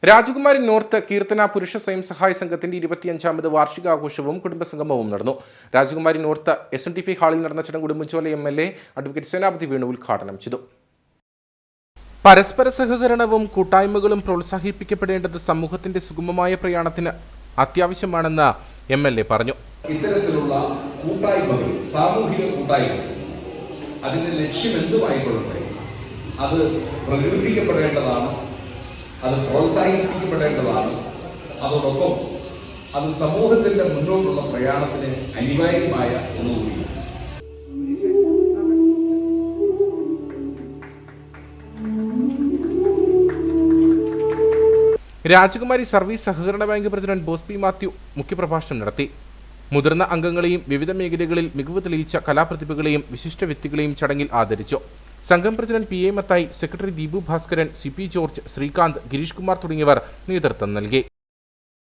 രാജകുമാരി നോർത്ത് കീർത്തന പുരുഷ സ്വയം സഹായ സംഘത്തിന്റെ 25ാമത് വാർഷികാഘോഷവും കുടുംബസംഗമവും നടന്നു. രാജകുമാരി നോർത്ത് SNDP ഹാളിൽ നടന്ന ചടങ്ങ് ഉടുമ്പൻചോല MLA അഡ്വക്കേറ്റ് സേനാപതി വേണു ഉദ്ഘാടനം ചെയ്തു. പരസ്പര സഹകരണവും കൂട്ടായ്മകളും പ്രോത്സാഹിപ്പിക്കപ്പെടേണ്ടത് സമൂഹത്തിന്റെ സുഗമമായ പ്രയാണത്തിന് അത്യാവശ്യമാണെന്ന് MLA പറഞ്ഞു. ഇത്തരത്തിലുള്ള കൂട്ടായ്മകൾ, സാമൂഹിക കൂട്ടായ്മകൾ, അതിന്റെ ലക്ഷ്യം എന്തുമായിക്കൊള്ളട്ടെ, അത് പ്രകീർത്തിക്കപ്പെടേണ്ടതാണ്, അത് പ്രോത്സാഹിപ്പിക്കപ്പെടേണ്ടതാണ്. അതോടൊപ്പം അത് സമൂഹത്തിന്റെ മുന്നോട്ടുള്ള പ്രയാണത്തിന് അനിവാര്യമായ ഒന്നുകൂടിയാണ്. രാജകുമാരി സർവീസ് സഹകരണ bank president boss P Mathew മുഖ്യപ്രഭാഷണം നടത്തി. മുതിർന്ന അംഗങ്ങളെയും വിവിധ മേഖലകളിൽ മികവ് തെളിയിച്ച കലാപ്രതിഭകളെയും വിശിഷ്ട വ്യക്തികളെയും ചടങ്ങിൽ ആദരിച്ചു. സംഘം president PA Mathai, secretary Deepu Bhaskaran, CP George, Srikanth, Girish Kumar തുടങ്ങിയവർ നേതൃത്വം നൽകി.